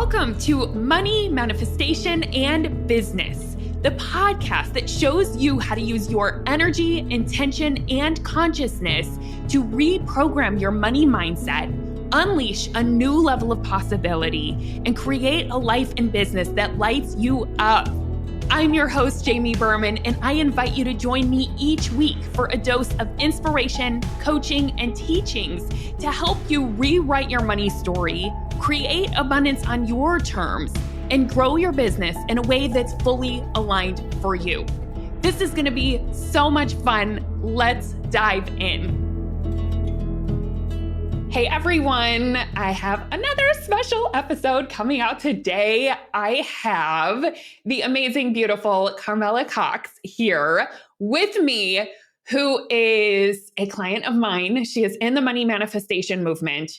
Welcome to Money, Manifestation, and Business, the podcast that shows you how to use your energy, intention, and consciousness to reprogram your money mindset, unleash a new level of possibility, and create a life and business that lights you up. I'm your host, Jamie Berman, and I invite you to join me each week for a dose of inspiration, coaching, and teachings to help you rewrite your money story, create abundance on your terms, and grow your business in a way that's fully aligned for you. This is going to be so much fun. Let's dive in. Hey everyone, I have another special episode coming out today. I have the amazing, beautiful Carmela Cox here with me, who is a client of mine. She is in the money manifestation movement,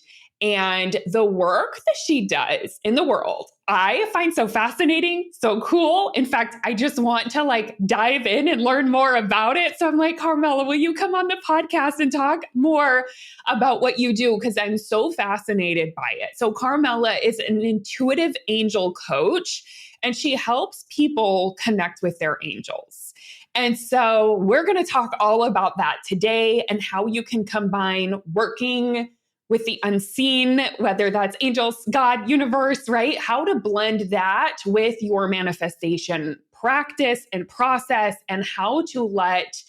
and the work that she does in the world, I find so fascinating, so cool. In fact, I just want to dive in and learn more about it. So I'm like, Carmela, will you come on the podcast and talk more about what you do? Because I'm so fascinated by it. So Carmela is an intuitive angel coach, and she helps people connect with their angels. And so we're going to talk all about that today and how you can combine working with the unseen, whether that's angels, God, universe, right? How to blend that with your manifestation practice and process, and how to let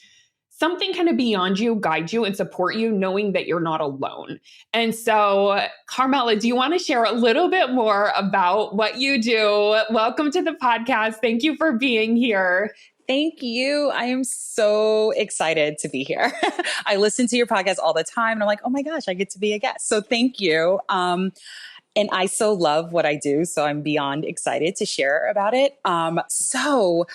something kind of beyond you guide you and support you, knowing that you're not alone. And so, Carmela, do you want to share a little bit more about what you do? Welcome to the podcast. Thank you for being here. Thank you. I am so excited to be here. I listen to your podcast all the time and I'm like, oh my gosh, I get to be a guest. So thank you. And I so love what I do. So I'm beyond excited to share about it. So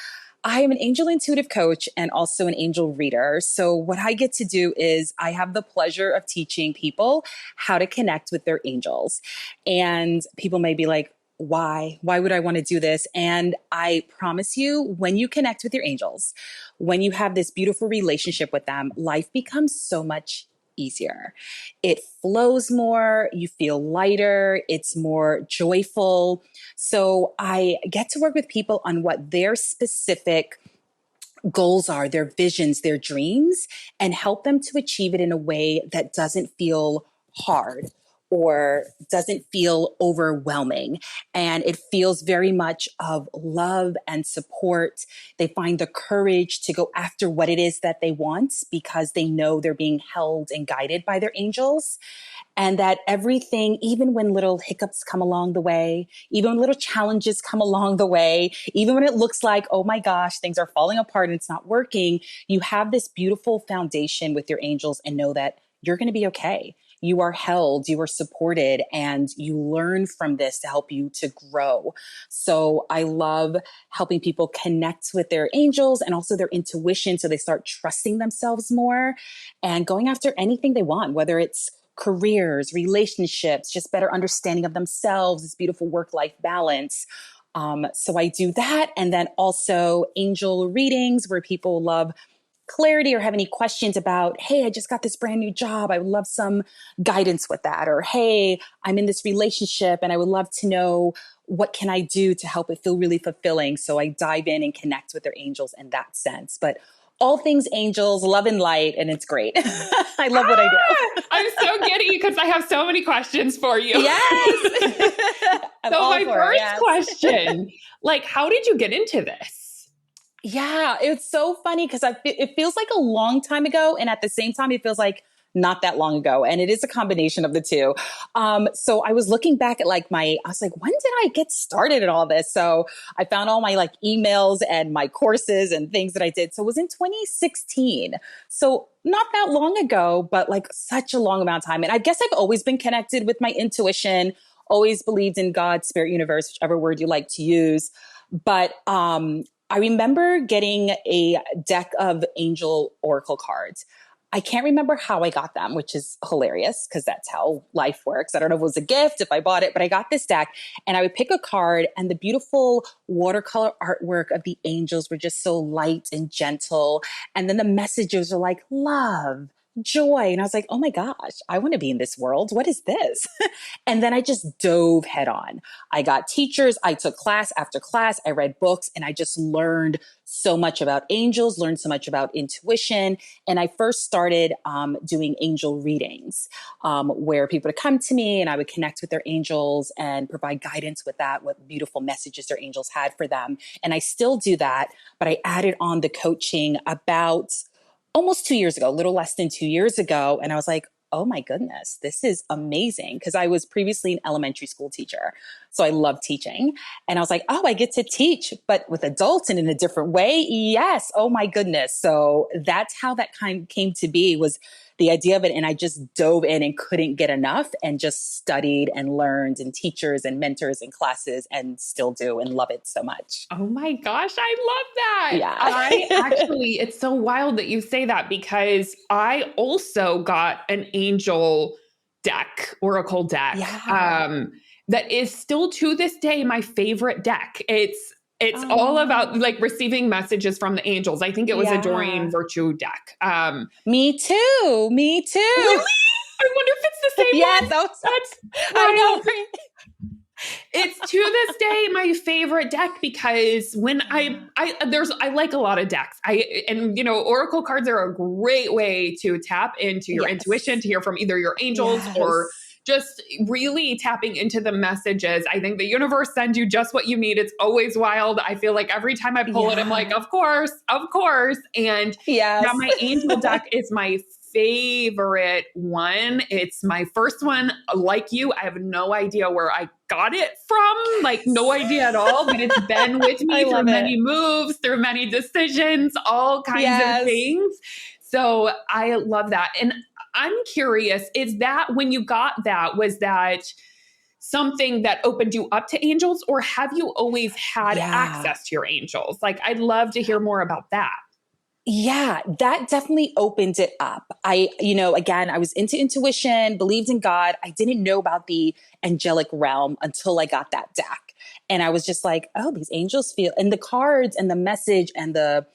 I am an angel intuitive coach and also an angel reader. So what I get to do is I have the pleasure of teaching people how to connect with their angels. And people may be like, why would I want to do this? And I promise you, when you connect with your angels, when you have this beautiful relationship with them, life becomes so much easier. It flows more, you feel lighter, it's more joyful. So I get to work with people on what their specific goals are, their visions, their dreams, and help them to achieve it in a way that doesn't feel hard or doesn't feel overwhelming. And it feels very much of love and support. They find the courage to go after what it is that they want because they know they're being held and guided by their angels. And that everything, even when little hiccups come along the way, even when little challenges come along the way, even when it looks like, oh my gosh, things are falling apart and it's not working, you have this beautiful foundation with your angels and know that you're going to be okay. You are held, you are supported, and you learn from this to help you to grow. So I love helping people connect with their angels and also their intuition so they start trusting themselves more and going after anything they want, whether it's careers, relationships, just better understanding of themselves, this beautiful work-life balance. So I do that. And then also angel readings where people love clarity or have any questions about, hey, I just got this brand new job. I would love some guidance with that. Or, hey, I'm in this relationship and I would love to know what can I do to help it feel really fulfilling. So I dive in and connect with their angels in that sense. But all things angels, love and light, and it's great. I love what I do. I'm so giddy because I have so many questions for you. Yes. So my first question, how did you get into this? Yeah, it's so funny because it feels like a long time ago. And at the same time, it feels like not that long ago. And it is a combination of the two. So I was looking back at I was like, when did I get started in all this? So I found all my emails and my courses and things that I did. So it was in 2016. So not that long ago, but such a long amount of time. And I guess I've always been connected with my intuition, always believed in God, spirit, universe, whichever word you like to use. But, I remember getting a deck of angel oracle cards. I can't remember how I got them, which is hilarious because that's how life works. I don't know if it was a gift, if I bought it, but I got this deck and I would pick a card and the beautiful watercolor artwork of the angels were just so light and gentle. And then the messages are like love, joy. And I was like, oh my gosh, I want to be in this world. What is this? And then I just dove head on. I got teachers, I took class after class, I read books, and I just learned so much about angels, learned so much about intuition. And I first started doing angel readings, where people would come to me and I would connect with their angels and provide guidance with that, what beautiful messages their angels had for them. And I still do that, but I added on the coaching about almost 2 years ago, a little less than 2 years ago. And I was like, oh my goodness, this is amazing. Because I was previously an elementary school teacher. So I love teaching. And I was like, oh, I get to teach, but with adults and in a different way. Yes. Oh my goodness. So that's how that kind came to be, was the idea of it. And I just dove in and couldn't get enough and just studied and learned, and teachers and mentors and classes, and still do and love it so much. Oh my gosh, I love that. Yeah. I actually, it's so wild that you say that because I also got an angel deck, oracle deck, Yeah. that is still to this day my favorite deck. It's all about Oh, like receiving messages from the angels. I think it was a Doreen yeah. Virtue deck. Me too. Me too. Really? I wonder if it's the same Yes. one. That's I wild. know. Right? It's to this day my favorite deck because when I like a lot of decks. Oracle cards are a great way to tap into your intuition, Yes. to hear from either your angels or Yes. just really tapping into the messages. I think the universe sends you just what you need. It's always wild. I feel like every time I pull it, I'm like, Yeah. of course, of course. And now Yes. my angel deck is my favorite one. It's my first one. Like you, I have no idea where I got it from, like no idea at all, but it's been with I me through love it. many moves, through many decisions, all kinds of Yes. things. So I love that. And I'm curious, is that when you got that, was that something that opened you up to angels, or have you always had Yeah. access to your angels? Like, I'd love to hear more about that. Yeah, that definitely opened it up. Again, I was into intuition, believed in God. I didn't know about the angelic realm until I got that deck. And I was just like, oh, these angels feel, and the cards and the message and the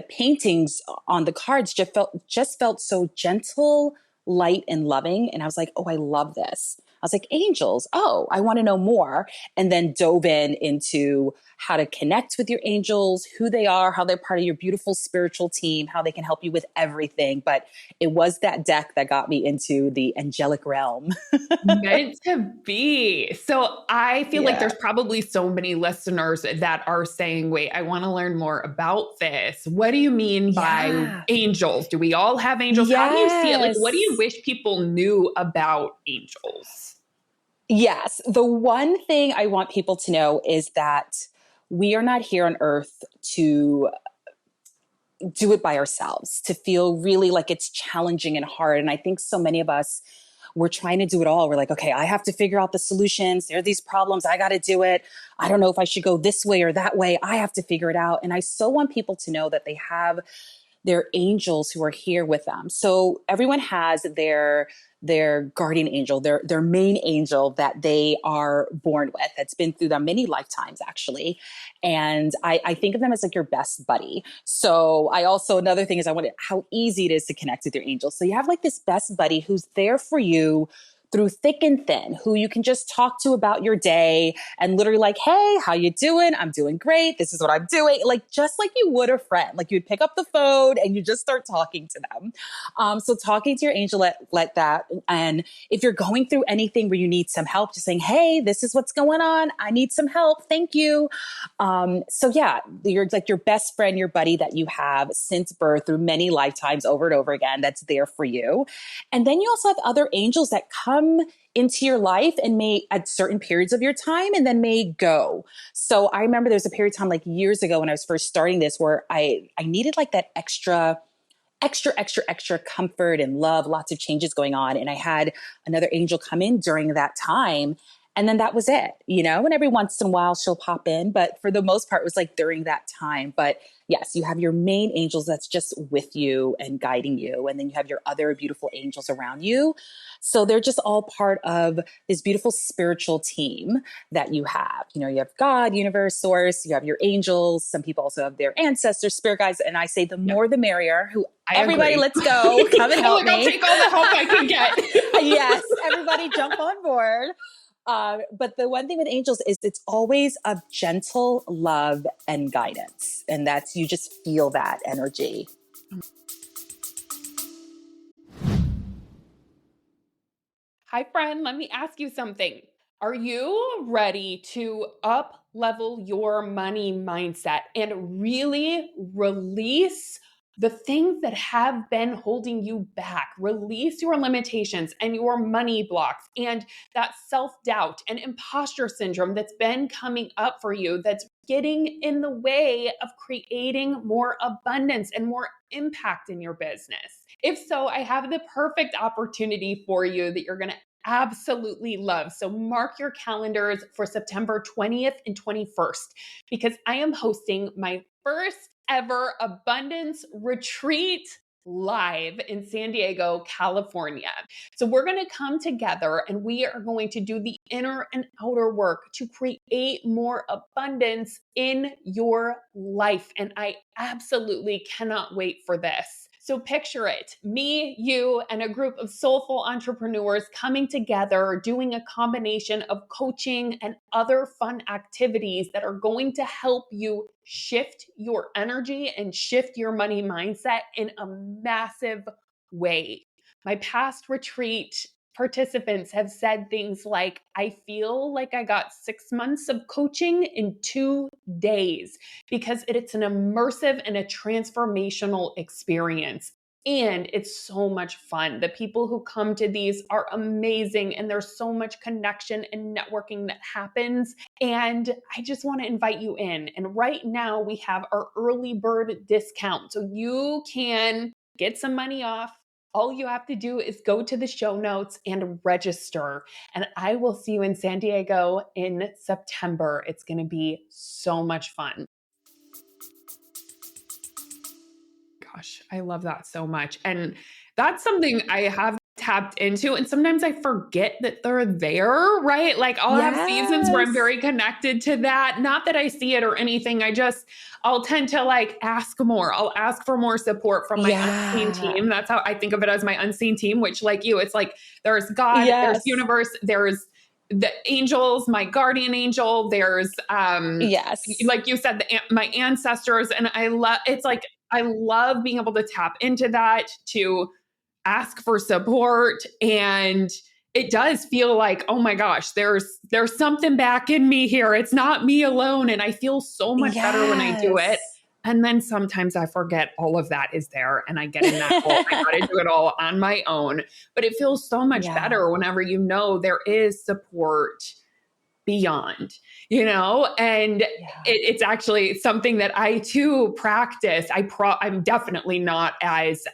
paintings on the cards just felt so gentle, light, and loving. And I was like, oh, I love this. I was like, angels. Oh, I want to know more. And then dove into how to connect with your angels, who they are, how they're part of your beautiful spiritual team, how they can help you with everything. But it was that deck that got me into the angelic realm. Meant to be. So I feel like Yeah. there's probably so many listeners that are saying, wait, I want to learn more about this. What do you mean by Yeah. angels? Do we all have angels? How do you see it? Like, what do you Yes. wish people knew about angels? Yes. The one thing I want people to know is that we are not here on earth to do it by ourselves, to feel really like it's challenging and hard. And I think so many of us, we're trying to do it all. We're like, okay, I have to figure out the solutions. There are these problems. I got to do it. I don't know if I should go this way or that way. I have to figure it out. And I so want people to know that they have their angels who are here with them. So everyone has their guardian angel, their main angel that they are born with. That's been through them many lifetimes, actually. And I think of them as like your best buddy. So I also, another thing is, I want how easy it is to connect with your angels. So you have like this best buddy who's there for you through thick and thin, who you can just talk to about your day and literally like, hey, how you doing? I'm doing great. This is what I'm doing. Like, just like you would a friend, like you'd pick up the phone and you just start talking to them. So talking to your angel like that. And if you're going through anything where you need some help, just saying, hey, this is what's going on. I need some help. Thank you. So yeah, you're like your best friend, your buddy that you have since birth through many lifetimes over and over again, that's there for you. And then you also have other angels that come into your life and may at certain periods of your time and then may go. So I remember there was a period of time like years ago when I was first starting this where I needed like that extra comfort and love, lots of changes going on. And I had another angel come in during that time. And then that was it, and every once in a while she'll pop in. But for the most part, it was like during that time. But yes, you have your main angels that's just with you and guiding you. And then you have your other beautiful angels around you. So they're just all part of this beautiful spiritual team that you have. You know, you have God, universe, source, you have your angels. Some people also have their ancestors, spirit guides. And I say the Yeah, more the merrier. Who I everybody, agree. let's go. Come and I'm help like, I'll me. take all the help I can get. Yes, everybody jump on board. But the one thing with angels is it's always of gentle love and guidance. And that's, you just feel that energy. Hi, friend. Let me ask you something. Are you ready to up level your money mindset and really release the things that have been holding you back? Release your limitations and your money blocks and that self doubt and imposter syndrome that's been coming up for you, that's getting in the way of creating more abundance and more impact in your business. If so, I have the perfect opportunity for you that you're going to absolutely love. So mark your calendars for September 20th and 21st, because I am hosting my first ever abundance retreat live in San Diego, California. So we're going to come together and we are going to do the inner and outer work to create more abundance in your life. And I absolutely cannot wait for this. So picture it, me, you, and a group of soulful entrepreneurs coming together, doing a combination of coaching and other fun activities that are going to help you shift your energy and shift your money mindset in a massive way. My past retreat participants have said things like, I feel like I got 6 months of coaching in 2 days, because it's an immersive and a transformational experience. And it's so much fun. The people who come to these are amazing, and there's so much connection and networking that happens. And I just want to invite you in. And right now we have our early bird discount. So you can get some money off. All you have to do is go to the show notes and register. And I will see you in San Diego in September. It's going to be so much fun. Gosh, I love that so much. And that's something I have tapped into. And sometimes I forget that they're there, right? Like I'll have seasons where I'm Yes. very connected to that. Not that I see it or anything. I'll tend to like ask more. I'll ask for more support from my unseen Yeah. team. That's how I think of it, as my unseen team, which like you, it's like there's God, there's Yes. universe, there's the angels, my guardian angel, there's Yes. like you said, my ancestors. And I love, it's like I love being able to tap into that, to ask for support. And it does feel like, oh my gosh, there's something back in me here. It's not me alone. And I feel so much better when I do it. Yes. And then sometimes I forget all of that is there and I get in that hole. I got to do it all on my own. But it feels so much Yeah. better whenever you know there is support beyond, and Yeah. it's actually something that I too practice. I'm definitely not as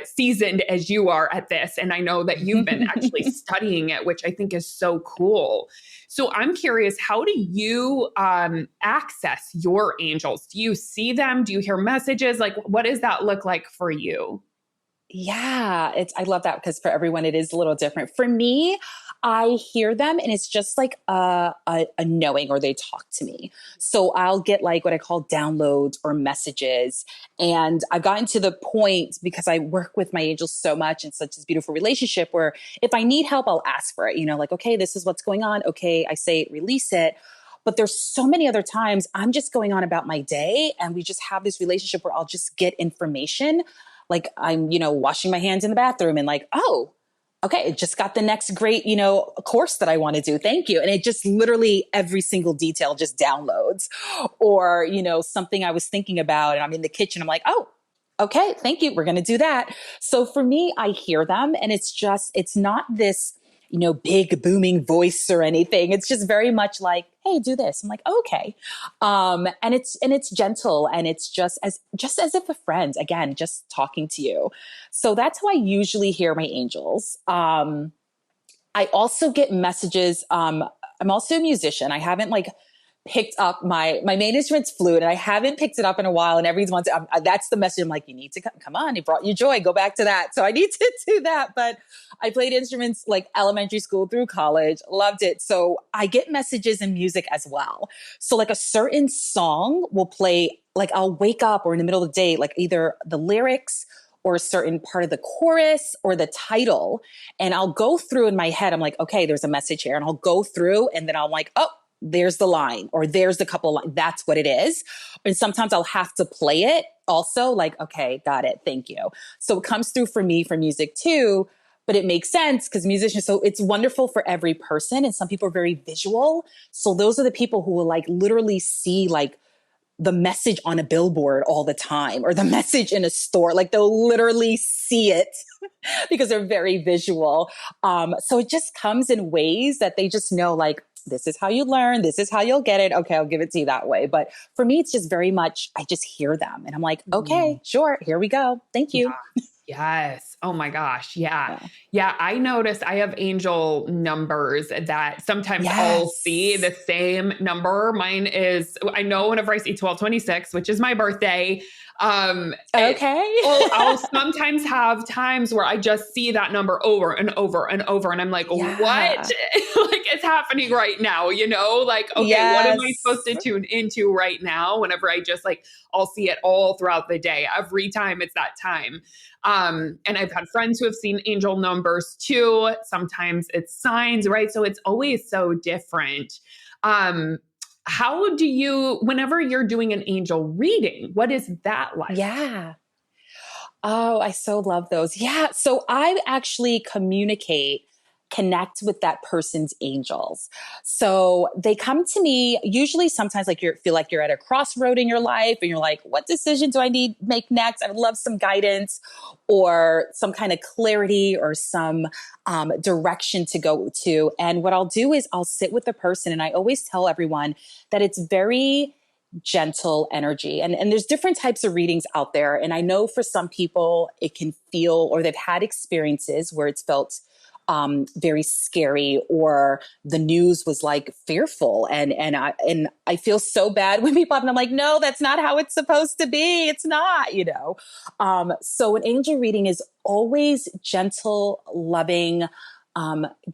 seasoned as you are at this. And I know that you've been actually studying it, which I think is so cool. So I'm curious, how do you access your angels? Do you see them? Do you hear messages? Like, what does that look like for you? Yeah, I love that because for everyone it is a little different. For me, I hear them and it's just like a knowing, or they talk to me. So I'll get like what I call downloads or messages. And I've gotten to the point, because I work with my angels so much and such this beautiful relationship, where if I need help, I'll ask for it. Like, okay, this is what's going on. Okay, I say release it. But there's so many other times I'm just going on about my day and we just have this relationship where I'll just get information. Like I'm, washing my hands in the bathroom and like, oh, okay, it just got the next great, course that I want to do. Thank you. And it just literally every single detail just downloads. Or, something I was thinking about and I'm in the kitchen. I'm like, oh, okay, thank you. We're going to do that. So for me, I hear them and it's not this, big booming voice or anything. It's just very much like, hey, do this. I'm like, okay. And it's gentle and it's just as if a friend, again, just talking to you. So that's how I usually hear my angels. I also get messages. I'm also a musician. I haven't like picked up my main instrument's flute, and I haven't picked it up in a while. And everyone's that's the message. I'm like, you need to come on. It brought you joy. Go back to that. So I need to do that. But I played instruments like elementary school through college. Loved it. So I get messages in music as well. So like a certain song will play. Like I'll wake up or in the middle of the day, like either the lyrics or a certain part of the chorus or the title. And I'll go through in my head. I'm like, okay, there's a message here. And I'll go through and then I'm like, oh, there's the line or there's the couple of lines. That's what it is. And sometimes I'll have to play it also like, okay, got it. Thank you. So it comes through for me for music too, but it makes sense because musicians, so it's wonderful for every person. And some people are very visual. So those are the people who will like literally see like the message on a billboard all the time or the message in a store. Like they'll literally see it because they're very visual. So it just comes in ways that they just know like, this is how you learn. This is how you'll get it. Okay, I'll give it to you that way. But for me, it's just very much, I just hear them and I'm like, okay, sure. Here we go. Thank you. Yeah. Yes. Oh my gosh. Yeah. Yeah. I notice I have angel numbers that sometimes I'll see the same number. Mine is, I know whenever I see 1226, which is my birthday. Okay. I'll sometimes have times where I just see that number over and over and over. And I'm like, what like is happening right now? You know, like, okay, what am I supposed to tune into right now? Whenever I just like, I'll see it all throughout the day. Every time it's that time. And I've had friends who have seen angel numbers too. Sometimes it's signs, right? So it's always so different. How do you, whenever you're doing an angel reading, what is that like? Yeah. Oh, I so love those. Yeah. So I actually connect with that person's angels. So they come to me usually sometimes like feel like you're at a crossroad in your life and you're like, what decision do I need to make next? I would love some guidance or some kind of clarity or some direction to go to. And what I'll do is I'll sit with the person and I always tell everyone that it's very gentle energy. And there's different types of readings out there. And I know for some people it can feel, or they've had experiences where it's felt very scary or the news was like fearful. And I feel so bad when people happen. I'm like, no, that's not how it's supposed to be. It's not, you know? So an angel reading is always gentle, loving,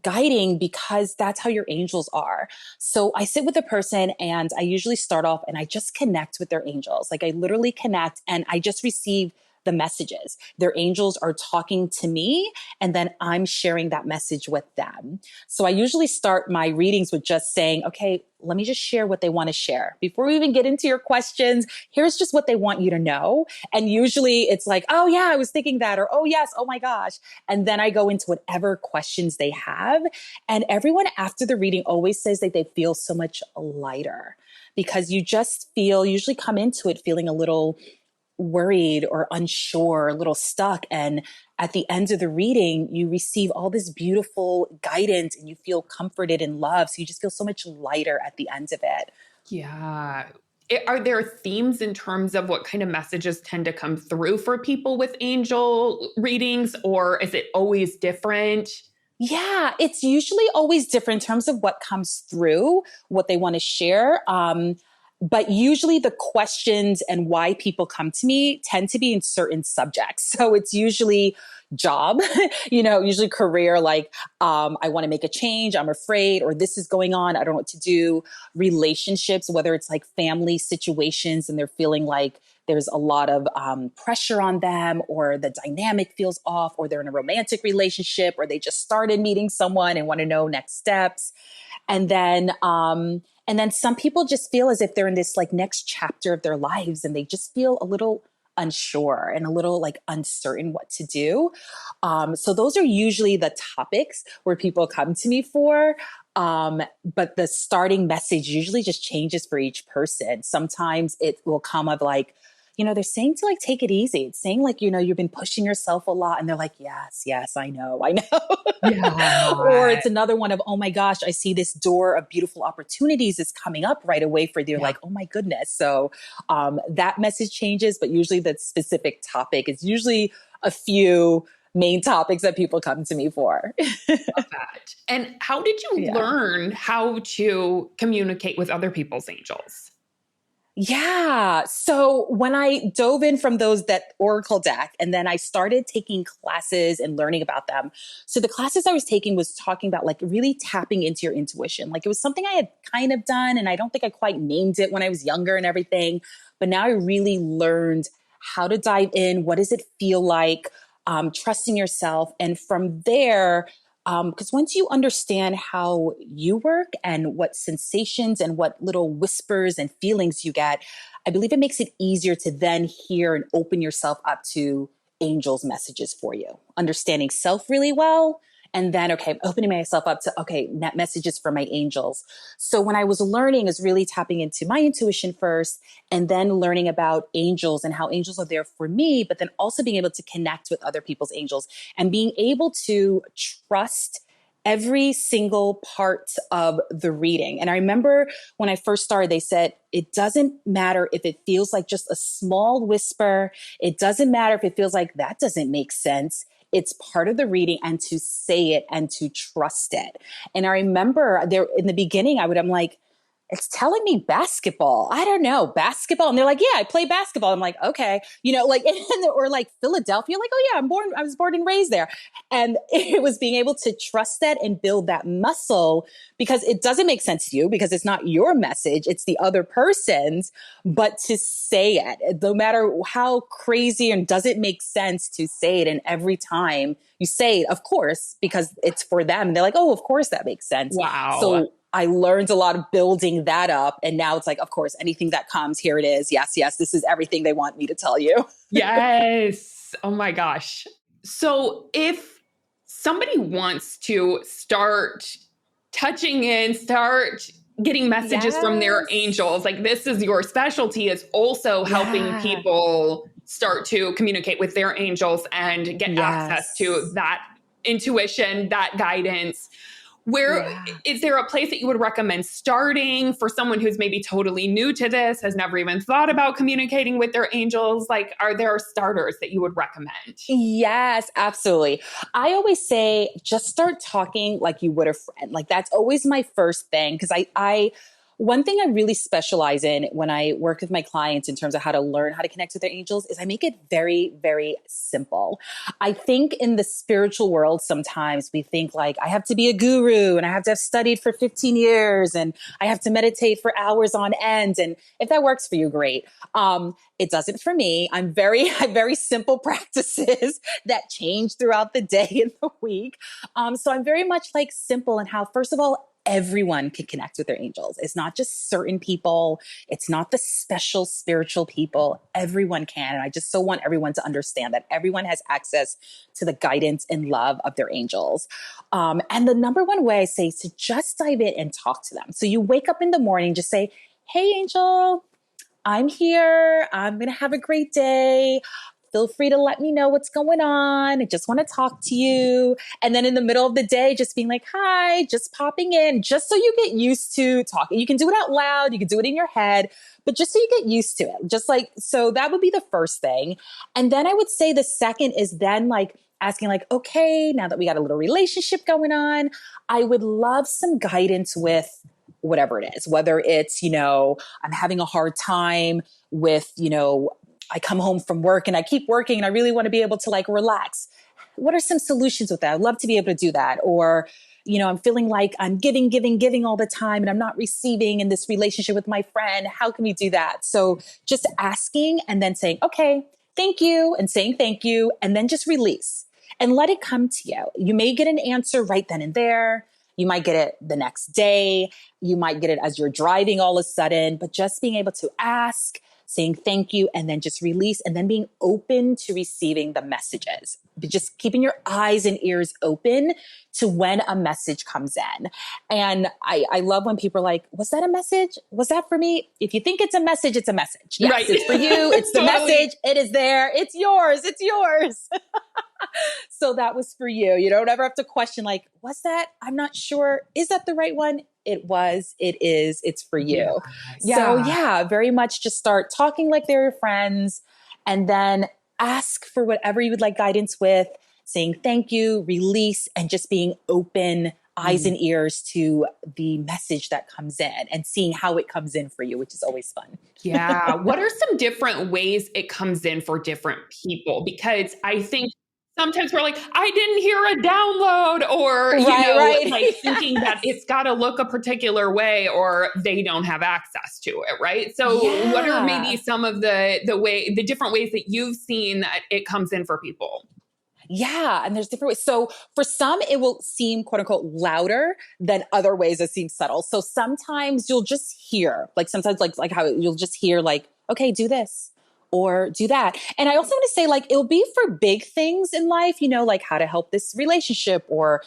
guiding because that's how your angels are. So I sit with a person and I usually start off and I just connect with their angels. Like I literally connect and I just receive the messages. Their angels are talking to me and then I'm sharing that message with them. So I usually start my readings with just saying, okay, let me just share what they want to share. Before we even get into your questions, here's just what they want you to know. And usually it's like, oh yeah, I was thinking that, or oh yes, oh my gosh. And then I go into whatever questions they have. And everyone after the reading always says that they feel so much lighter because you just usually come into it feeling a little worried or unsure, a little stuck. And at the end of the reading, you receive all this beautiful guidance and you feel comforted and loved. So you just feel so much lighter at the end of it. Yeah. Are there themes in terms of what kind of messages tend to come through for people with angel readings, or is it always different? Yeah, it's usually always different in terms of what comes through, what they want to share. But usually the questions and why people come to me tend to be in certain subjects. So it's usually job, usually career, like I want to make a change, I'm afraid, or this is going on, I don't know what to do. Relationships, whether it's like family situations and they're feeling like there's a lot of pressure on them, or the dynamic feels off, or they're in a romantic relationship, or they just started meeting someone and want to know next steps. And then some people just feel as if they're in this like next chapter of their lives and they just feel a little unsure and a little like uncertain what to do. So those are usually the topics where people come to me for. But the starting message usually just changes for each person. Sometimes it will come of like, they're saying to like, take it easy. It's saying like, you've been pushing yourself a lot. And they're like, yes, I know. Yeah. Or it's another one of, oh my gosh, I see this door of beautiful opportunities is coming up right away for you. Like, oh my goodness. So that message changes, but usually the specific topic is usually a few main topics that people come to me for. That. And how did you Yeah. learn how to communicate with other people's angels? Yeah. So when I dove in from that Oracle deck, and then I started taking classes and learning about them. So the classes I was taking was talking about like really tapping into your intuition. Like it was something I had kind of done, and I don't think I quite named it when I was younger and everything. But now I really learned how to dive in. What does it feel like? Trusting yourself. And from there, because once you understand how you work and what sensations and what little whispers and feelings you get, I believe it makes it easier to then hear and open yourself up to angels' messages for you. Understanding self really well. And then, okay, I'm opening myself up to, okay, net messages for my angels. So when I was learning is really tapping into my intuition first, and then learning about angels and how angels are there for me, but then also being able to connect with other people's angels and being able to trust every single part of the reading. And I remember when I first started, they said, it doesn't matter if it feels like just a small whisper. It doesn't matter if it feels like that doesn't make sense. It's part of the reading, and to say it and to trust it. And I remember there in the beginning, I'm like, it's telling me basketball. I don't know, basketball. And they're like, yeah, I play basketball. I'm like, okay, like, or like Philadelphia, like, oh yeah, I was born and raised there. And it was being able to trust that and build that muscle, because it doesn't make sense to you because it's not your message, it's the other person's, but to say it, no matter how crazy and does it make sense, to say it. And every time you say it, of course, because it's for them, and they're like, oh, of course that makes sense. Wow. So I learned a lot of building that up. And now it's like, of course, anything that comes, here it is. Yes, yes, this is everything they want me to tell you. Yes. Oh my gosh. So if somebody wants to start touching in, start getting messages from their Yes. angels, like this is your specialty, is also helping Yeah. people start to communicate with their angels and get access to Yes. that intuition, that guidance. Where Yeah. is there a place that you would recommend starting for someone who's maybe totally new to this, has never even thought about communicating with their angels? Like, are there starters that you would recommend? Yes, absolutely. I always say just start talking like you would a friend. Like that's always my first thing. Cause one thing I really specialize in when I work with my clients in terms of how to learn how to connect with their angels is I make it very, very simple. I think in the spiritual world, sometimes we think like I have to be a guru and I have to have studied for 15 years and I have to meditate for hours on end. And if that works for you, great. It doesn't for me. I have very simple practices that change throughout the day and the week. So I'm very much like simple in how, first of all, everyone can connect with their angels. It's not just certain people. It's not the special spiritual people. Everyone can. And I just so want everyone to understand that everyone has access to the guidance and love of their angels. And the number one way I say is to just dive in and talk to them. So you wake up in the morning, just say, hey, angel, I'm here. I'm going to have a great day. Feel free to let me know what's going on. I just want to talk to you. And then in the middle of the day, just being like, hi, just popping in, just so you get used to talking. You can do it out loud. You can do it in your head, but just so you get used to it. Just like, so that would be the first thing. And then I would say the second is then like asking like, okay, now that we got a little relationship going on, I would love some guidance with whatever it is, whether it's, I'm having a hard time with, I come home from work and I keep working and I really want to be able to like relax. What are some solutions with that? I'd love to be able to do that. Or, I'm feeling like I'm giving all the time and I'm not receiving in this relationship with my friend. How can we do that? So just asking and then saying, okay, thank you, and saying thank you, and then just release and let it come to you. You may get an answer right then and there. You might get it the next day. You might get it as you're driving all of a sudden, but just being able to ask, saying thank you, and then just release, and then being open to receiving the messages. But just keeping your eyes and ears open to when a message comes in. And I love when people are like, was that a message? Was that for me? If you think it's a message, it's a message. Yes, Right. it's for you. It's the Totally. message. It is there. It's yours. It's yours. So that was for you. You don't ever have to question like, was that? I'm not sure. Is that the right one? It was, it is, it's for you. So Yeah. yeah, very much just start talking like they're your friends, and then ask for whatever you would like guidance with. saying thank you, release, and just being open, eyes and ears to the message that comes in and seeing how it comes in for you, which is always fun. Yeah. What are some different ways it comes in for different people? Because I think sometimes we're like, I didn't hear a download, or, Right, right. like thinking that Yes. it's got to look a particular way or they don't have access to it. Right. So what are maybe Yeah. some of the different ways that you've seen that it comes in for people? Yeah, and there's different ways. So for some, it will seem quote unquote louder than other ways that seem subtle. So sometimes you'll just hear, like sometimes like how you'll just hear like, okay, do this or do that. And I also want to say like it'll be for big things in life, like how to help this relationship or,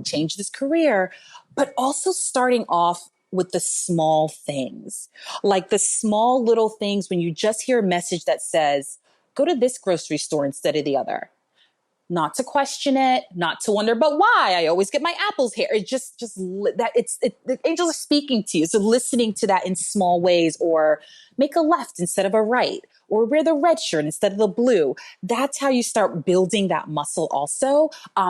change this career, but also starting off with the small things, like the small little things when you just hear a message that says, go to this grocery store instead of the other, not to question it, not to wonder, but why I always get my apples here. It just that the angels are speaking to you. So listening to that in small ways, or make a left instead of a right, or wear the red shirt instead of the blue. That's how you start building that muscle also.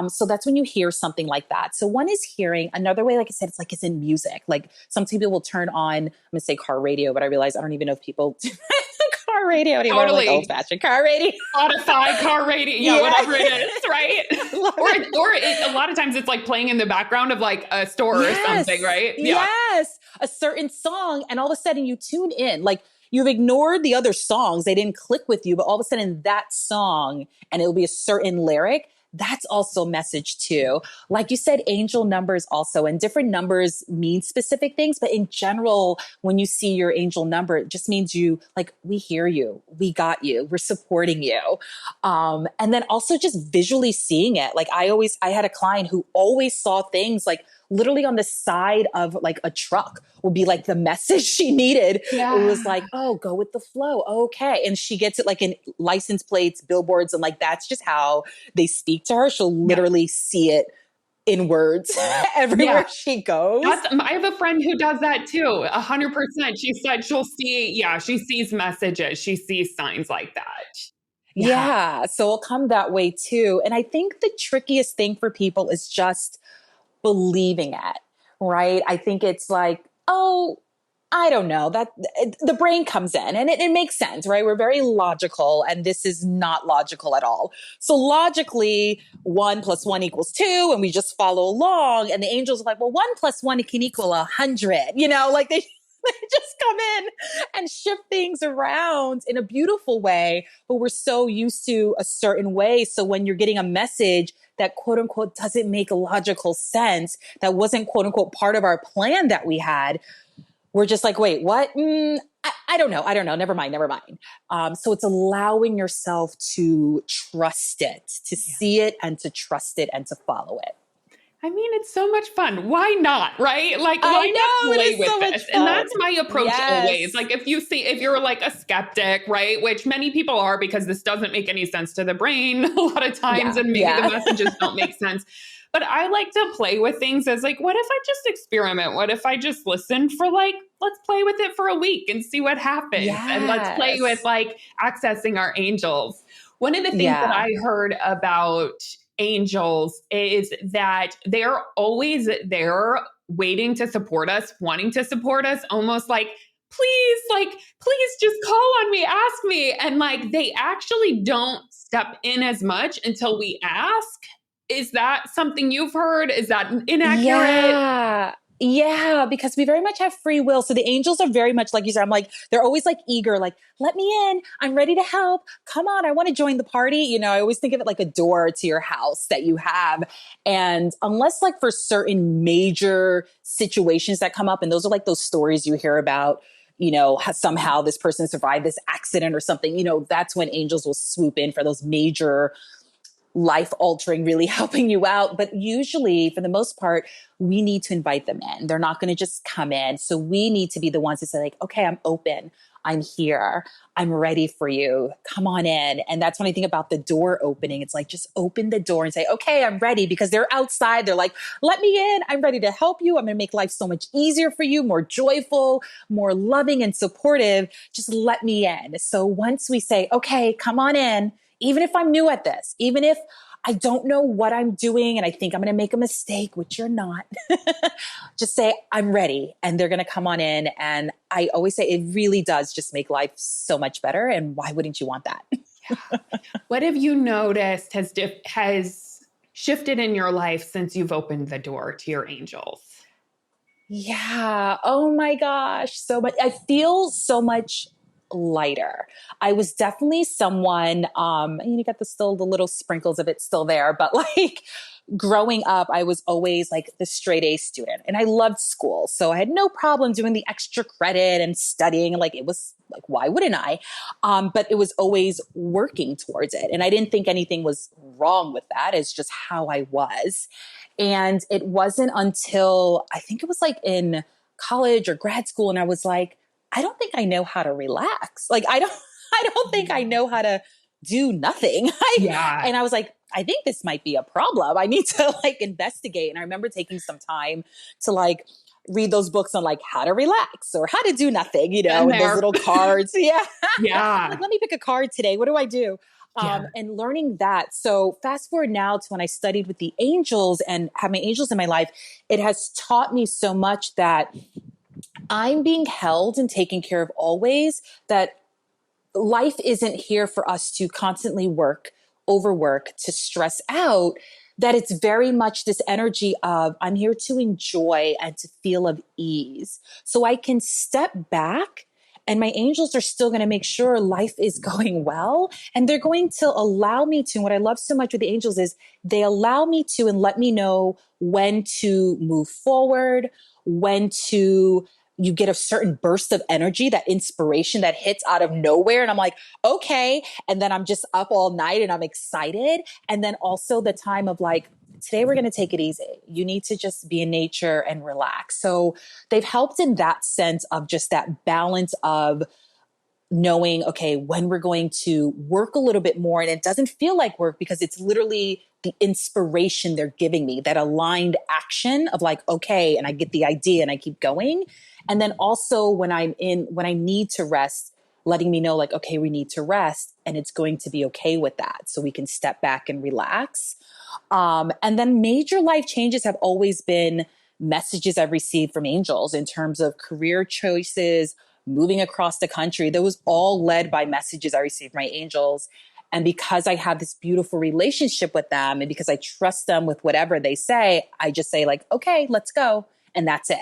So that's when you hear something like that. So one is hearing. Another way, like I said, it's in music. Like some people will turn on, I'm gonna say car radio, but I realize I don't even know if people do car radio anymore, like Totally. old fashioned car radio. Spotify, car radio, yeah, Yeah. whatever it is, right? A lot of times it's like playing in the background of like a store or something, right? Yeah. Yes. A certain song, and all of a sudden you tune in. Like you've ignored the other songs, they didn't click with you, but all of a sudden that song, and it'll be a certain lyric. That's also a message too. Like you said, angel numbers also, and different numbers mean specific things. But in general, when you see your angel number, it just means you like, we hear you, we got you, we're supporting you. And then also just visually seeing it. Like I had a client who always saw things like literally on the side of like a truck would be like the message she needed. Yeah. It was like, oh, go with the flow. Okay. And she gets it like in license plates, billboards. And like, that's just how they speak to her. She'll literally see it in words everywhere she goes. I have a friend who does that too. 100%. She said she sees messages. She sees signs like that. Yeah. So it'll come that way too. And I think the trickiest thing for people is just believing it, right? I think it's like, oh, I don't know, that the brain comes in and it makes sense, right? We're very logical, and this is not logical at all. So logically, 1 + 1 = 2, and we just follow along. And the angels are like, well, 1 + 1 can equal 100, like they just come in and shift things around in a beautiful way. But we're so used to a certain way. So when you're getting a message that quote unquote doesn't make a logical sense, that wasn't quote unquote part of our plan that we had, we're just like, wait, what? I don't know. Never mind. So it's allowing yourself to trust it, to see it and to trust it and to follow it. I mean, it's so much fun. Why not? Right? Like, I know, not play it is with so this? much And fun. that's my approach Yes. always. Like, if you're like a skeptic, right? Which many people are, because this doesn't make any sense to the brain a lot of times, and maybe the messages don't make sense. But I like to play with things as like, what if I just experiment? What if I just listen for like, let's play with it for a week and see what happens. Yes. And let's play with like accessing our angels. One of the things that I heard about angels is that they're always there waiting to support us, wanting to support us, almost like, please just call on me, ask me. And like, they actually don't step in as much until we ask. Is that something you've heard? Is that inaccurate? Yeah, because we very much have free will. So the angels are very much like you said, I'm like, they're always like eager, like, let me in. I'm ready to help. Come on. I want to join the party. I always think of it like a door to your house that you have. And unless like for certain major situations that come up, and those are like those stories you hear about, somehow this person survived this accident or something, that's when angels will swoop in for those major life altering, really helping you out. But usually for the most part, we need to invite them in. They're not going to just come in. So we need to be the ones to say like, okay, I'm open. I'm here. I'm ready for you. Come on in. And that's when I think about the door opening. It's like, just open the door and say, okay, I'm ready, because they're outside. They're like, let me in. I'm ready to help you. I'm going to make life so much easier for you, more joyful, more loving and supportive. Just let me in. So once we say, okay, come on in, even if I'm new at this, even if I don't know what I'm doing and I think I'm going to make a mistake, which you're not. Just say, I'm ready. And they're going to come on in. And I always say it really does just make life so much better. And why wouldn't you want that? Yeah. What have you noticed has shifted in your life since you've opened the door to your angels? Yeah. Oh my gosh. So much. I feel so much lighter. I was definitely someone, you got still the little sprinkles of it still there, but like growing up, I was always like the straight A student and I loved school. So I had no problem doing the extra credit and studying. Like it was like, why wouldn't I? But it was always working towards it. And I didn't think anything was wrong with that. It's just how I was. And it wasn't until I think it was like in college or grad school. And I was like, I don't think I know how to relax. Like, I don't think I know how to do nothing. Yeah. And I was like, I think this might be a problem. I need to like investigate. And I remember taking some time to like read those books on like how to relax or how to do nothing, you know, and those little cards. Yeah. Yeah. Like, let me pick a card today. What do I do? Yeah. And learning that. So fast forward now to when I studied with the angels and have my angels in my life, it has taught me so much that I'm being held and taken care of always, that life isn't here for us to constantly overwork, to stress out, that it's very much this energy of I'm here to enjoy and to feel of ease. So I can step back and my angels are still going to make sure life is going well. And they're going to allow me to, and what I love so much with the angels is they allow me to and let me know when to move forward, when to you get a certain burst of energy, that inspiration that hits out of nowhere. And I'm like, okay. And then I'm just up all night and I'm excited. And then also the time of like, today we're going to take it easy. You need to just be in nature and relax. So they've helped in that sense of just that balance of knowing, okay, when we're going to work a little bit more and it doesn't feel like work because it's literally the inspiration they're giving me, that aligned action of like, okay, and I get the idea and I keep going. And then also when I need to rest, letting me know like, okay, we need to rest and it's going to be okay with that. So we can step back and relax. And then major life changes have always been messages I've received from angels in terms of career choices, moving across the country. That was all led by messages I received from my angels. And because I have this beautiful relationship with them and because I trust them with whatever they say, I just say like, okay, let's go. And that's it.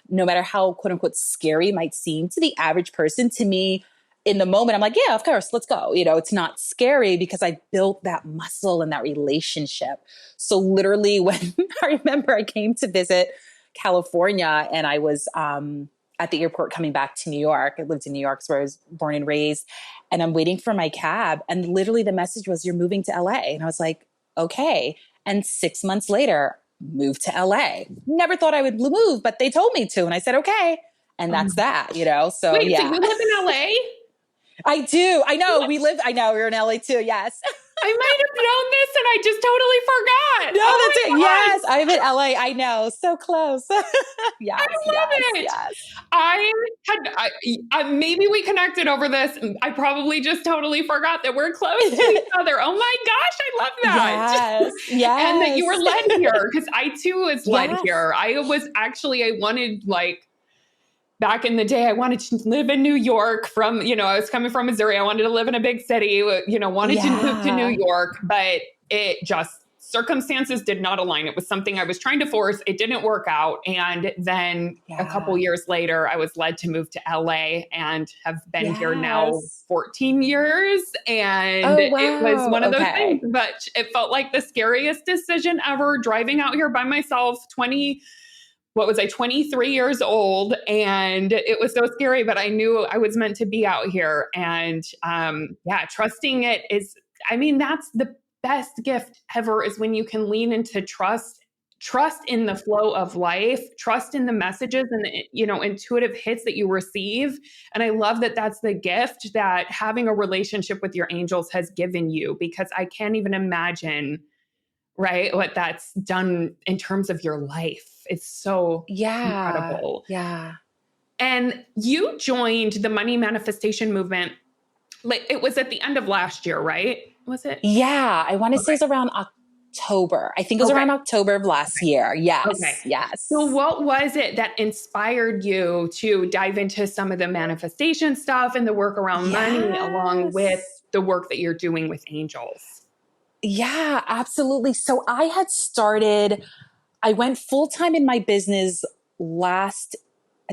No matter how quote unquote scary it might seem to the average person, to me, in the moment, I'm like, yeah, of course, let's go. You know, it's not scary because I built that muscle and that relationship. So literally when I remember I came to visit California and I was at the airport coming back to New York. I lived in New York, so where I was born and raised. And I'm waiting for my cab. And literally the message was, you're moving to LA. And I was like, okay. And 6 months later, moved to LA. Never thought I would move, but they told me to. And I said, okay. And that's that, you know? So Wait, yeah. so you live in LA? I do. I know. We're in LA too. Yes. I might have known this and I just totally forgot. No, Oh that's it. my Yes. I'm in LA. I know. So close. Yes. I love it. Yes. Maybe we connected over this. I probably just totally forgot that we're close to each other. Oh my gosh, I love that. Yes. Yes. And that you were led here because I too was led Yes. here. I wanted like, back in the day, I wanted to live in New York I was coming from Missouri. I wanted to live in a big city, wanted to move to New York, but it just, circumstances did not align. It was something I was trying to force. It didn't work out. And then a couple years later, I was led to move to LA and have been here now 14 years. And it was one of those things, but it felt like the scariest decision ever, driving out here by myself, 23 years old. And it was so scary, but I knew I was meant to be out here. And trusting it that's the best gift ever, is when you can lean into trust in the flow of life, trust in the messages and the, intuitive hits that you receive. And I love that that's the gift that having a relationship with your angels has given you, because I can't even imagine, right, what that's done in terms of your life. It's so incredible. Yeah. And you joined the money manifestation movement. Like, it was at the end of last year, right? Was it? Yeah. I want to say it's around October. I think it was Okay. around October of last year. Okay. Yes. So, Yes. what was it that inspired you to dive into some of the manifestation stuff and the work around money, along with Yes. the work that you're doing with angels? Yeah, absolutely. So I went full time in my business I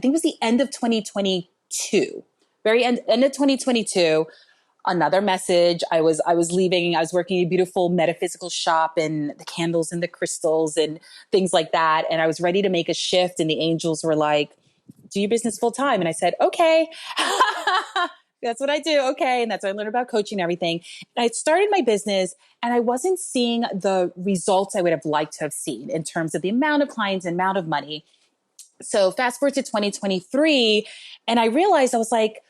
think it was the end of 2022, very end of 2022. Another message. I was leaving. I was working in a beautiful metaphysical shop and the candles and the crystals and things like that. And I was ready to make a shift. And the angels were like, do your business full time. And I said, okay. That's what I do. Okay. And that's what I learned about coaching and everything. And I started my business and I wasn't seeing the results I would have liked to have seen in terms of the amount of clients and amount of money. So fast forward to 2023, and I realized I was like,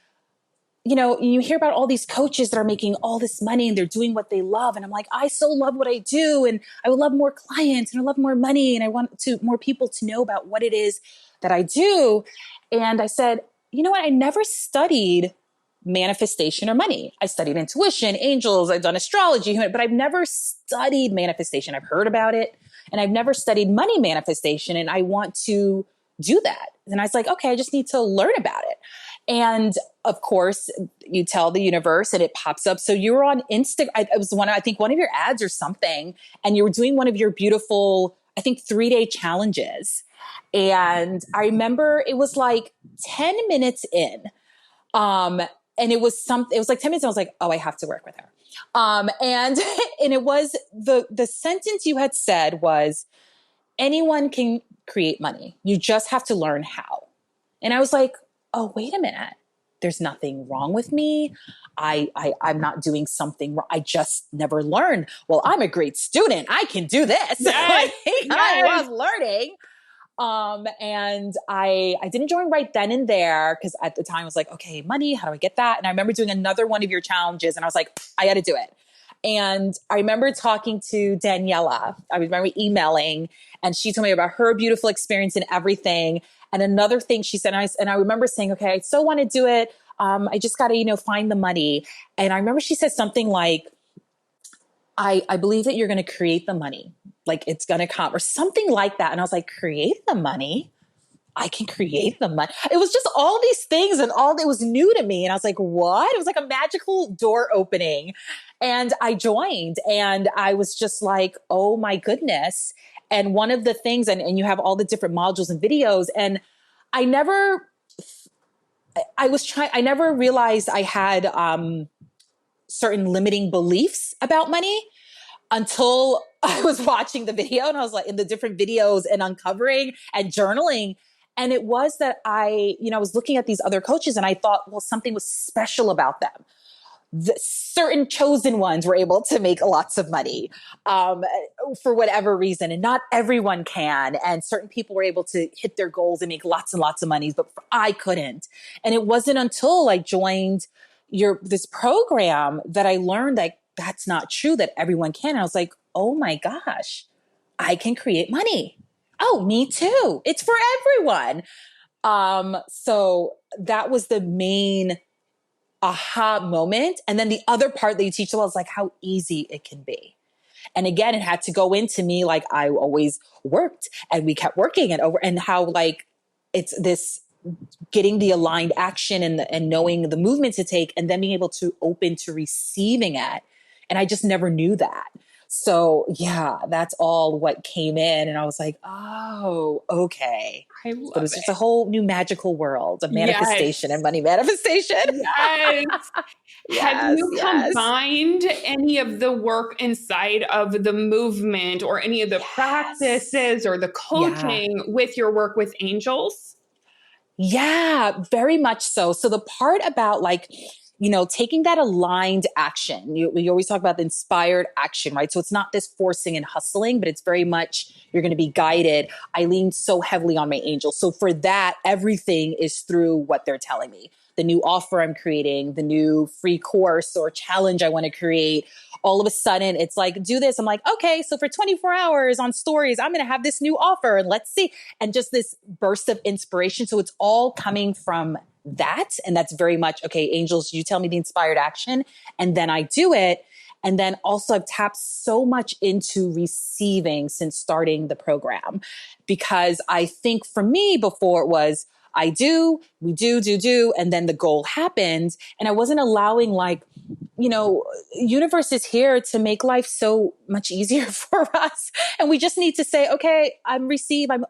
you hear about all these coaches that are making all this money and they're doing what they love. And I'm like, I so love what I do. And I would love more clients and I love more money. And I want more people to know about what it is that I do. And I said, you know what? I never studied manifestation or money. I studied intuition, angels, I've done astrology, but I've never studied manifestation. I've heard about it and I've never studied money manifestation. And I want to do that. And I was like, okay, I just need to learn about it. And of course, you tell the universe and it pops up. So you were on Instagram. It was I think one of your ads or something, and you were doing one of your beautiful, I think 3-day challenges. And I remember it was like 10 minutes in. And it was like 10 minutes. And I was like, oh, I have to work with her. And it was the sentence you had said was, anyone can create money. You just have to learn how. And I was like, oh, wait a minute. There's nothing wrong with me. I'm not doing something wrong. I just never learned. Well, I'm a great student. I can do this. Yes, Yes. I was learning. And I didn't join right then and there because at the time I was like, okay, money, how do I get that? And I remember doing another one of your challenges and I was like, I got to do it. And I remember talking to Daniela. I remember emailing and she told me about her beautiful experience and everything. And another thing she said, and I remember saying, okay, I still want to do it. I just got to, find the money. And I remember she said something like, I believe that you're going to create the money. Like it's going to come or something like that. And I was like, create the money? I can create the money. It was just all these things and all that was new to me. And I was like, what? It was like a magical door opening. And I joined and I was just like, oh my goodness. And one of the things, and you have all the different modules and videos. And I never realized I had certain limiting beliefs about money until I was watching the video and I was like in the different videos and uncovering and journaling. And it was that I was looking at these other coaches and I thought, well, something was special about them. The certain chosen ones were able to make lots of money for whatever reason. And not everyone can. And certain people were able to hit their goals and make lots and lots of money, but I couldn't. And it wasn't until I joined this program that I learned that that's not true, that everyone can. And I was like, oh my gosh, I can create money. Oh, me too. It's for everyone. So that was the main aha moment. And then the other part that you teach them is like how easy it can be. And again, it had to go into me like I always worked and we kept working and how like it's this getting the aligned action and knowing the movement to take and then being able to open to receiving it. And I just never knew that. So yeah, that's all what came in. And I was like, oh, okay. I But it love was just a it. whole new magical world of manifestation Yes. and money manifestation. Yes. Have Yes, you yes, combined any of the work inside of the movement or any of the yes. practices or the Yeah. coaching with your work with angels? Yeah, very much so. So the part about like, taking that aligned action, we always talk about the inspired action, right? So it's not this forcing and hustling, but it's very much you're going to be guided. I lean so heavily on my angels. So for that, everything is through what they're telling me. The new offer I'm creating, the new free course or challenge I want to create. All of a sudden, it's like, do this. I'm like, okay, so for 24 hours on stories, I'm going to have this new offer and let's see. And just this burst of inspiration. So it's all coming from that. And that's very much, okay, angels, you tell me the inspired action and then I do it. And then also I've tapped so much into receiving since starting the program, because I think for me before it was, I do, we do. And then the goal happened. And I wasn't allowing like, universe is here to make life so much easier for us. And we just need to say, okay, I'm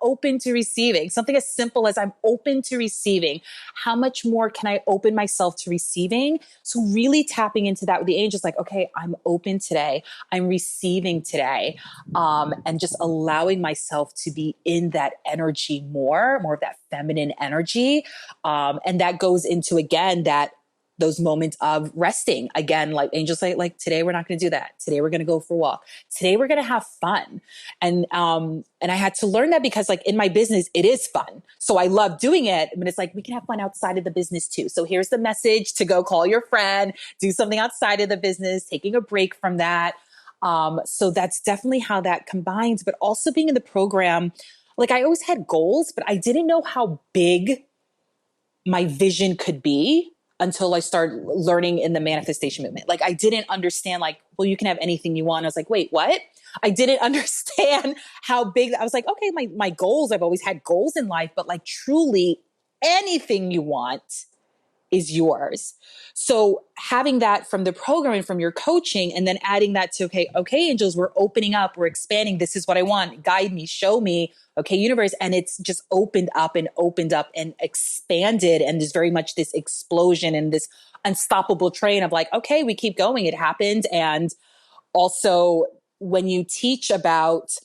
open to receiving. Something as simple as I'm open to receiving. How much more can I open myself to receiving? So really tapping into that with the angels, like, okay, I'm open today. I'm receiving today. And just allowing myself to be in that energy more of that feminine energy. And that goes into, again, those moments of resting. Again, like angels say, like, today we're not going to do that. Today we're going to go for a walk. Today we're going to have fun. And I had to learn that because like in my business, it is fun. So I love doing it, but it's like, we can have fun outside of the business too. So here's the message to go call your friend, do something outside of the business, taking a break from that. So that's definitely how that combines, but also being in the program, like I always had goals, but I didn't know how big my vision could be until I started learning in the manifestation movement. Like I didn't understand, like, well, you can have anything you want. I was like, wait, what? I didn't understand how big. I was like, okay, my goals, I've always had goals in life, but like truly anything you want is yours. So having that from the program and from your coaching, and then adding that to, okay, angels, we're opening up, we're expanding. This is what I want. Guide me, show me. Okay, universe. And it's just opened up and expanded. And there's very much this explosion and this unstoppable train of like, okay, we keep going. It happened. And also when you teach about,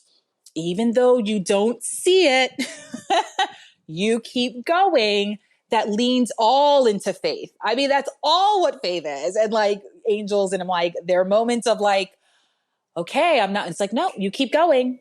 even though you don't see it, you keep going, that leans all into faith. I mean, that's all what faith is. And like angels, and I'm like, there are moments of like, okay, I'm not, it's like, no, you keep going.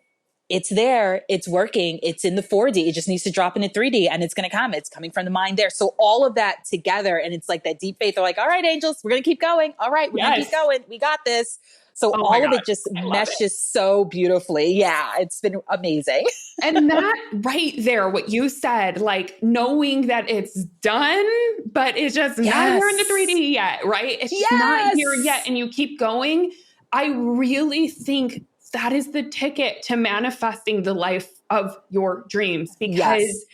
It's there. It's working. It's in the 4D. It just needs to drop into 3D and it's going to come. It's coming from the mind there. So all of that together. And it's like that deep faith. They're like, all right, angels, we're going to keep going. All right, we're going to keep going. We got this. So all of it just meshes so beautifully. Yeah, it's been amazing. And that right there, what you said, like knowing that it's done, but it's just not here in the 3D yet, right? It's just not here yet. And you keep going. I really think that is the ticket to manifesting the life of your dreams, because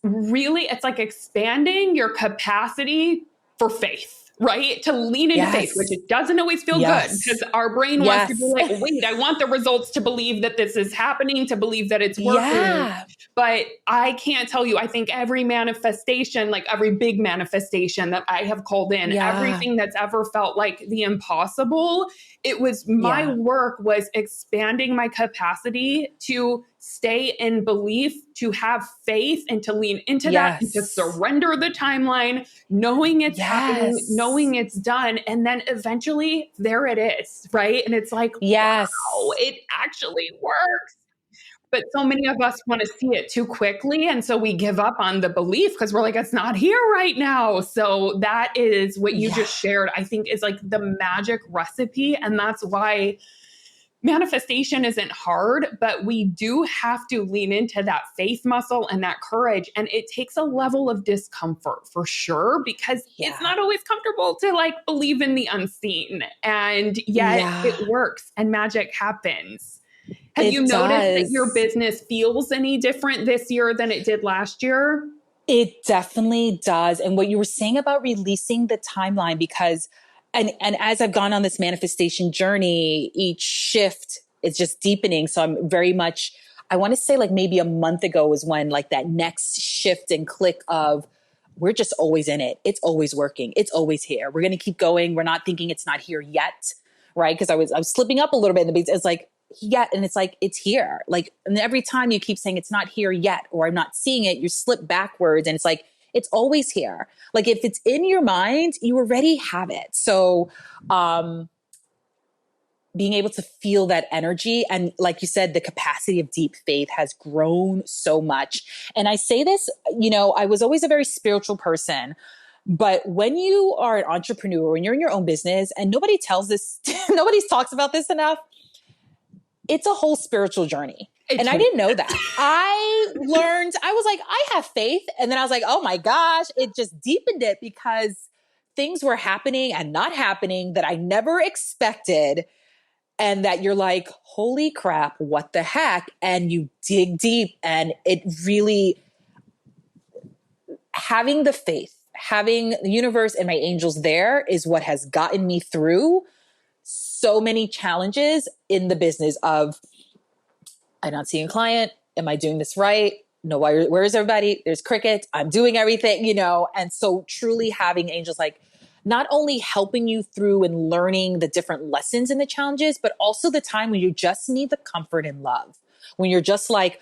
really, it's like expanding your capacity for faith. Right? To lean into faith, which it doesn't always feel good, because our brain wants to be like, wait, I want the results to believe that this is happening, to believe that it's working. Yeah. But I can't tell you, I think every manifestation, like every big manifestation that I have called in, everything that's ever felt like the impossible, it was my work was expanding my capacity to stay in belief, to have faith, and to lean into that, and to surrender the timeline, knowing it's happening, knowing it's done. And then eventually there it is, right? And it's like, wow, it actually works. But so many of us want to see it too quickly. And so we give up on the belief because we're like, it's not here right now. So that is what you just shared, I think, is like the magic recipe. And that's why manifestation isn't hard, but we do have to lean into that faith muscle and that courage. And it takes a level of discomfort for sure, because it's not always comfortable to like believe in the unseen. And yet it works and magic happens. Have you noticed that your business feels any different this year than it did last year? It definitely does. And what you were saying about releasing the timeline, because and as I've gone on this manifestation journey, each shift is just deepening. So I'm very much, I want to say like maybe a month ago was when like that next shift and click of, we're just always in it. It's always working. It's always here. We're going to keep going. We're not thinking it's not here yet. Right. Because I was slipping up a little bit in the beats. It's like, and it's like, it's here. Like, and every time you keep saying it's not here yet, or I'm not seeing it, you slip backwards, and it's like, it's always here. Like if it's in your mind, you already have it. So, being able to feel that energy. And like you said, the capacity of deep faith has grown so much. And I say this, I was always a very spiritual person. But when you are an entrepreneur, when you're in your own business, and nobody tells this, nobody talks about this enough, it's a whole spiritual journey. And I didn't know that. I learned, I was like, I have faith. And then I was like, oh my gosh, it just deepened it, because things were happening and not happening that I never expected. And that you're like, holy crap, what the heck? And you dig deep, and it really, having the faith, having the universe and my angels there is what has gotten me through so many challenges in the business of, I'm not seeing a client. Am I doing this right? No, where is everybody? There's crickets. I'm doing everything, and so truly having angels like not only helping you through and learning the different lessons and the challenges, but also the time when you just need the comfort and love, when you're just like,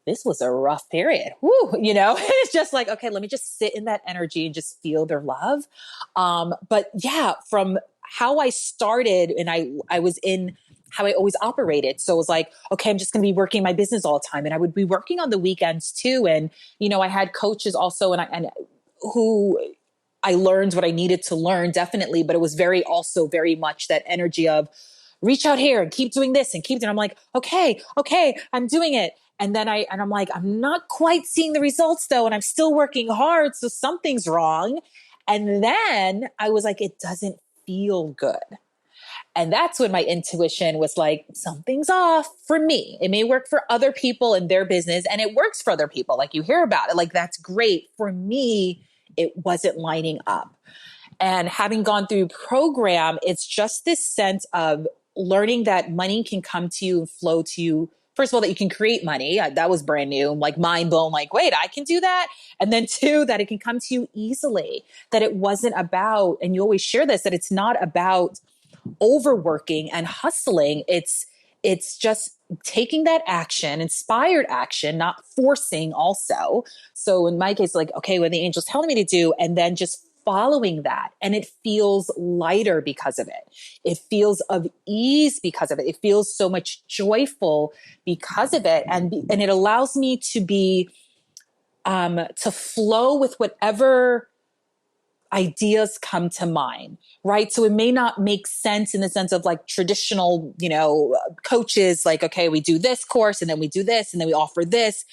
this was a rough period. Woo, it's just like, okay, let me just sit in that energy and just feel their love. But yeah, from how I started, and I was in how I always operated. So it was like, okay, I'm just going to be working my business all the time. And I would be working on the weekends too. And, I had coaches also, and who I learned what I needed to learn, definitely. But it was also very much that energy of reach out here and keep doing this and keep doing. I'm like, okay, I'm doing it. And then I'm like, I'm not quite seeing the results though. And I'm still working hard. So something's wrong. And then I was like, it doesn't feel good. And that's when my intuition was like, something's off for me. It may work for other people in their business, and it works for other people. Like you hear about it, like that's great. For me, it wasn't lining up. And having gone through program, it's just this sense of learning that money can come to you and flow to you. First of all, that you can create money. That was brand new. I'm like mind blown, like, wait, I can do that. And then two, that it can come to you easily, that it wasn't about, and you always share this, that it's not about overworking and hustling. It's just taking that action, inspired action, not forcing also. So in my case, like, okay, what the angel's telling me to do, and then just following that. And it feels lighter because of it. It feels of ease because of it. It feels so much joyful because of it. And it allows me to be, to flow with whatever ideas come to mind, right? So it may not make sense in the sense of like traditional, coaches, like, okay, we do this course and then we do this and then we offer this.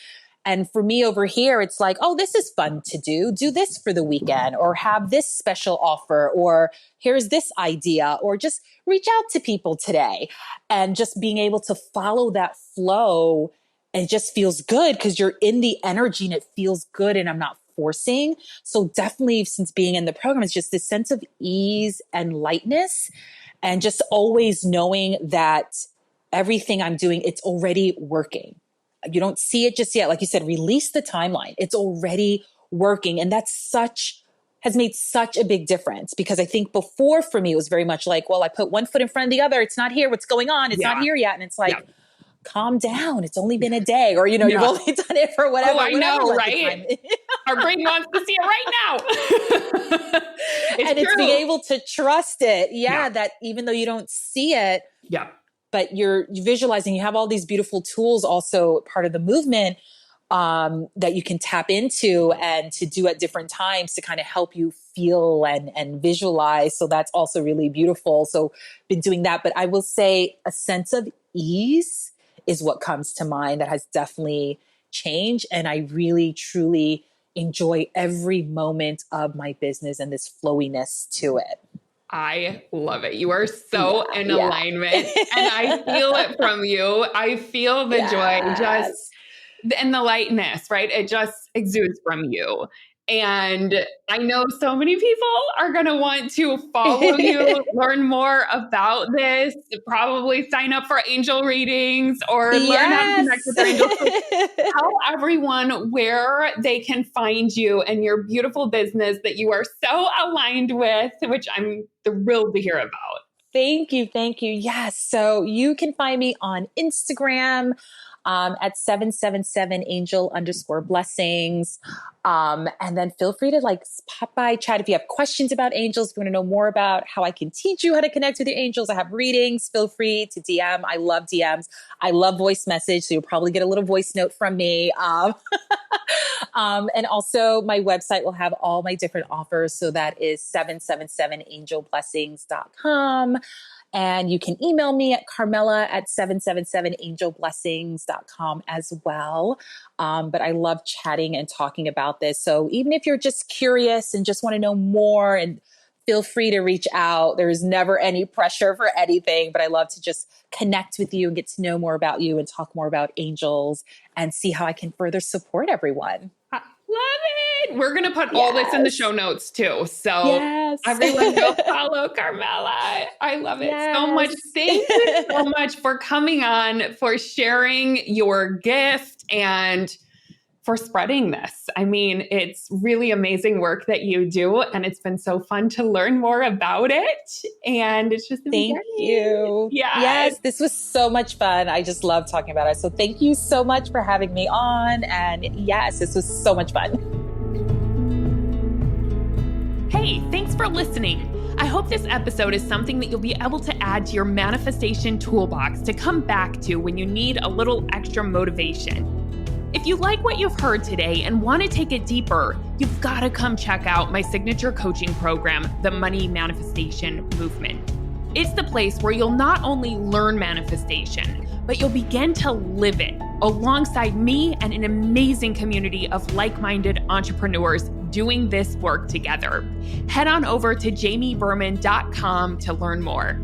And for me over here, it's like, oh, this is fun to do this for the weekend, or have this special offer, or here's this idea, or just reach out to people today. And just being able to follow that flow, and it just feels good because you're in the energy and it feels good and I'm not forcing. So definitely since being in the program, it's just this sense of ease and lightness, and just always knowing that everything I'm doing, it's already working. You don't see it just yet. Like you said, release the timeline. It's already working. And has made such a big difference, because I think before for me, it was very much like, well, I put one foot in front of the other. It's not here. What's going on? It's not here yet. And it's like, calm down. It's only been a day, or, you've only done it for whatever. Oh, I know, whatever right? Our brain wants to see it right now. It's being able to trust it. Yeah. That even though you don't see it, but you're visualizing, you have all these beautiful tools, also part of the movement, that you can tap into and to do at different times to kind of help you feel and visualize. So that's also really beautiful. So been doing that, but I will say a sense of ease is what comes to mind that has definitely changed. And I really, truly enjoy every moment of my business and this flowiness to it. I love it. You are so in alignment, and I feel it from you. I feel the joy, and the lightness, right? It just exudes from you. And I know so many people are going to want to follow you, learn more about this, probably sign up for angel readings or learn how to connect with their angels. So tell everyone where they can find you and your beautiful business that you are so aligned with, which I'm thrilled to hear about. Thank you. Yes. So you can find me on Instagram at 777angel_blessings. And then feel free to pop by, chat if you have questions about angels. If you want to know more about how I can teach you how to connect with your angels, I have readings. Feel free to DM. I love DMs. I love voice message. So you'll probably get a little voice note from me. And also my website will have all my different offers. So that is 777angelblessings.com. And you can email me at Carmela at 777angelblessings.com as well. But I love chatting and talking about this. So even if you're just curious and just want to know more, and feel free to reach out. There's never any pressure for anything, but I love to just connect with you and get to know more about you and talk more about angels and see how I can further support everyone. I love it. We're going to put all this in the show notes too. So everyone go follow Carmela. I love it so much. Thank you so much for coming on, for sharing your gift and for spreading this. I mean, it's really amazing work that you do, and it's been so fun to learn more about it. And it's just thank you. Yes, this was so much fun. I just love talking about it. So thank you so much for having me on. And yes, this was so much fun. Hey, thanks for listening. I hope this episode is something that you'll be able to add to your manifestation toolbox to come back to when you need a little extra motivation. If you like what you've heard today and want to take it deeper, you've got to come check out my signature coaching program, the Money Manifestation Movement. It's the place where you'll not only learn manifestation, but you'll begin to live it alongside me and an amazing community of like-minded entrepreneurs doing this work together. Head on over to jamieberman.com to learn more.